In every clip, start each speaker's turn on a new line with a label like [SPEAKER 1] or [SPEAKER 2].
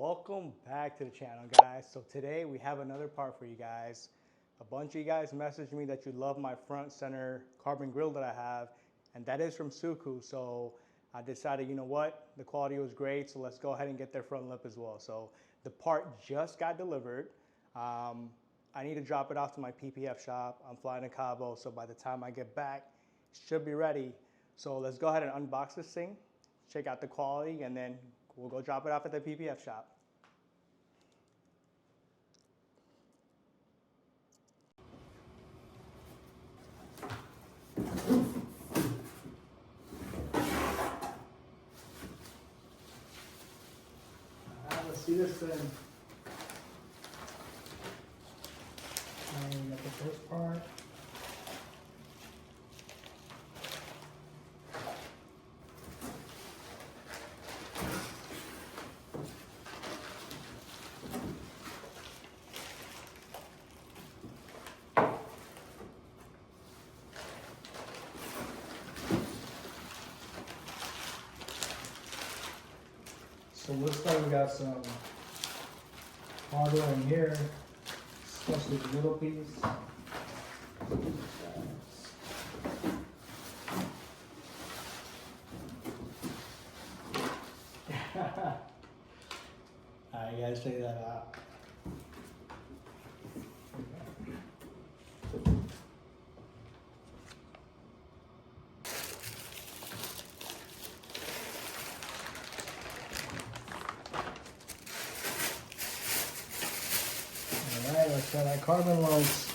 [SPEAKER 1] Welcome back to the channel, guys. So today we have another part for you guys. A bunch of you guys messaged me that you love my front center carbon grill that I have, and that is from SOOQOO. So I decided, you know what, the quality was great, so let's go ahead and get their front lip as well. So the part just got delivered. I need to drop it off to my PPF shop. I'm flying to Cabo, so by the time I get back, it should be ready. So let's go ahead and unbox this thing, check out the quality, and then we'll go drop it off at the PPF shop. Let's see this thing. We got the first part. So it looks like we got some hardware in here, especially the middle piece. Alright, you guys check that out. Alright, let's try that carbon lens.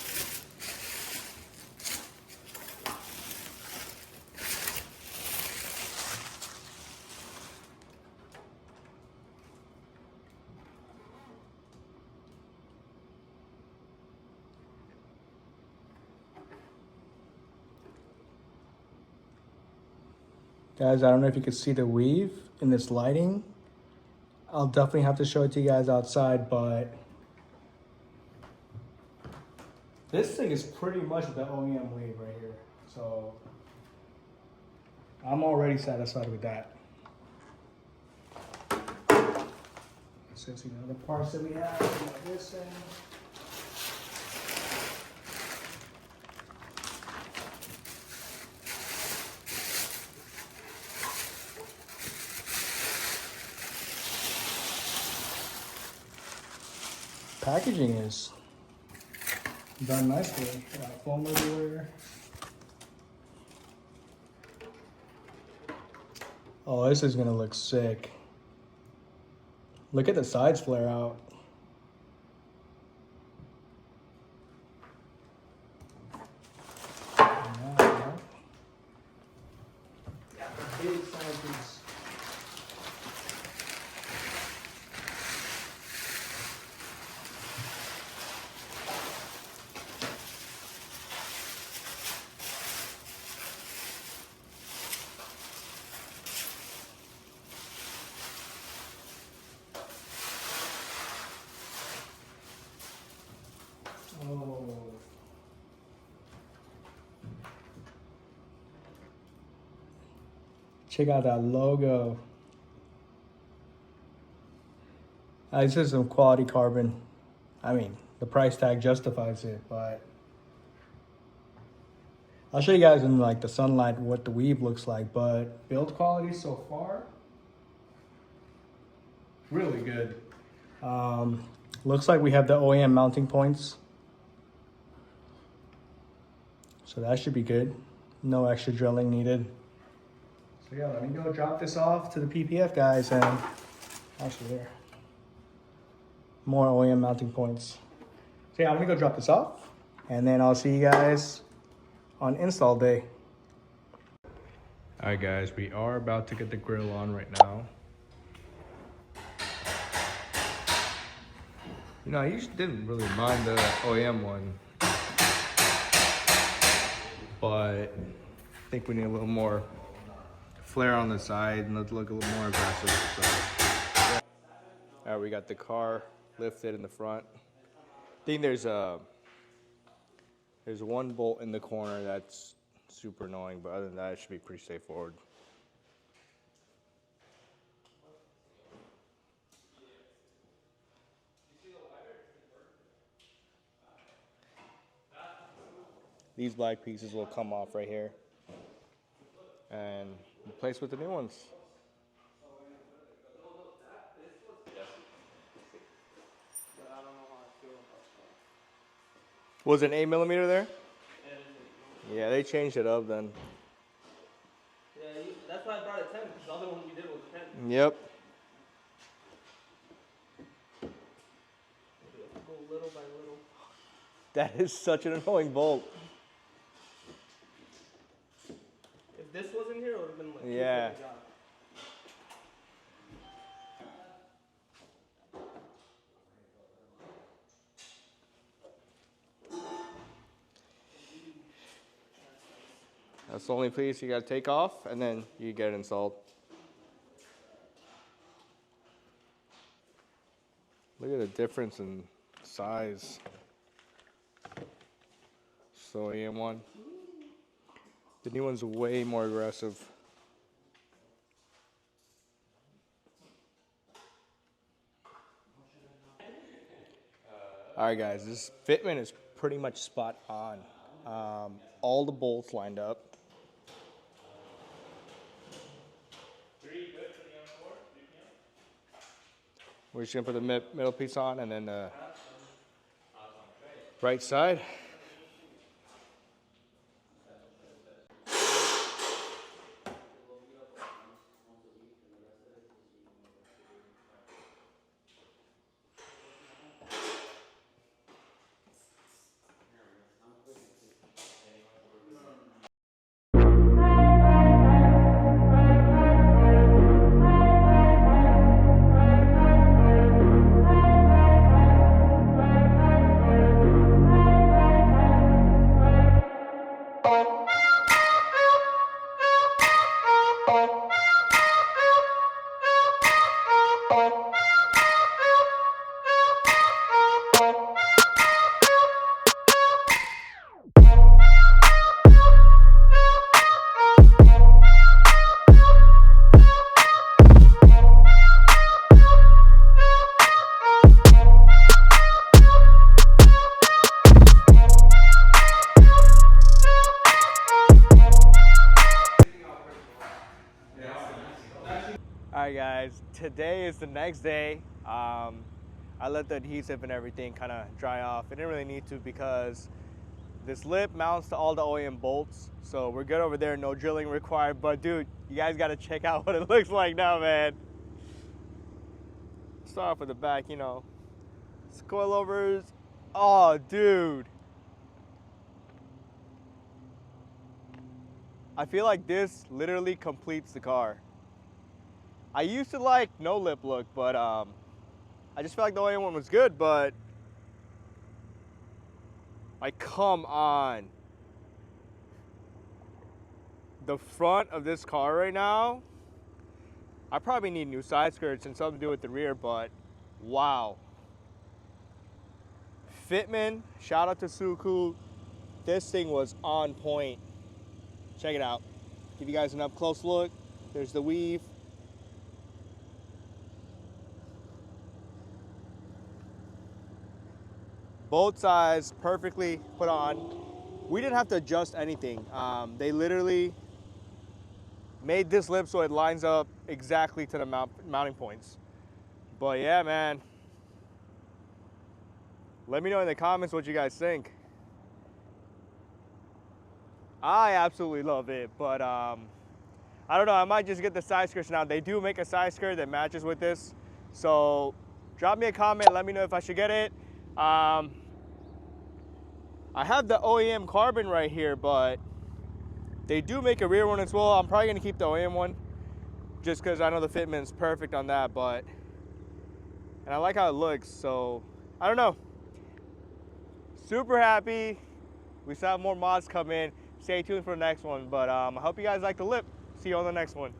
[SPEAKER 1] Guys, I don't know if you can see the weave in this lighting. I'll definitely have to show it to you guys outside, but this thing is pretty much the OEM weave right here. So I'm already satisfied with that. So see the other parts that we have. We got this thing. Packaging is done nicely. Got foam everywhere. Oh, this is gonna look sick. Look at the sides flare out. Yeah, big side piece. Oh. Check out that logo. This is some quality carbon. I mean, the price tag justifies it, but I'll show you guys in like the sunlight what the weave looks like, but build quality so far, really good. Looks like we have the OEM mounting points. So that should be good. No extra drilling needed. So yeah, let me go drop this off to the PPF guys, and actually there. More OEM mounting points. So yeah, I'm gonna go drop this off, and then I'll see you guys on install day. All right guys, we are about to get the grill on right now. You know, I usually didn't really mind the OEM one, but I think we need a little more flare on the side and let's look a little more aggressive. So, yeah. All right, we got the car lifted in the front. I think there's one bolt in the corner that's super annoying, but other than that, it should be pretty straightforward. these black pieces will come off right here and replace with the new ones. Was it an 8mm there? Yeah, they changed it up then.
[SPEAKER 2] Yeah, that's why I brought a 10, because the other one we did was a 10.
[SPEAKER 1] Yep.
[SPEAKER 2] Go little by little.
[SPEAKER 1] That is such an annoying bolt.
[SPEAKER 2] If this wasn't here, it would have been like,
[SPEAKER 1] yeah. That's the only piece you got to take off, and then you get it installed. Look at the difference in size. So AM1. The new one's way more aggressive. All right, guys, this fitment is pretty much spot on. All the bolts lined up. We're just gonna put the middle piece on and then the right side. Alright guys, today is the next day. I let the adhesive and everything kind of dry off. It didn't really need to because this lip mounts to all the OEM bolts. So we're good over there, no drilling required. But dude, you guys got to check out what it looks like now, man. Start off with the back, you know. Coilovers. Oh, dude. I feel like this literally completes the car. I used to like no lip look, but I just felt like the OEM one was good, but like, come on. The front of this car right now, I probably need new side skirts and something to do with the rear, but wow. Fitment, shout out to SOOQOO. This thing was on point. Check it out. Give you guys an up close look. There's the weave. Both sides perfectly put on. We didn't have to adjust anything. They literally made this lip so it lines up exactly to the mounting points. But yeah, man. Let me know in the comments what you guys think. I absolutely love it, but I don't know, I might just get the side skirts now. They do make a side skirt that matches with this. So drop me a comment, let me know if I should get it. I have the OEM carbon right here, but they do make a rear one as well. I'm probably gonna keep the OEM one just because I know the fitment is perfect on that, and I like how it looks, so I don't know. Super happy. We still have more mods come in. Stay tuned for the next one, but I hope you guys like the lip. See you on the next one.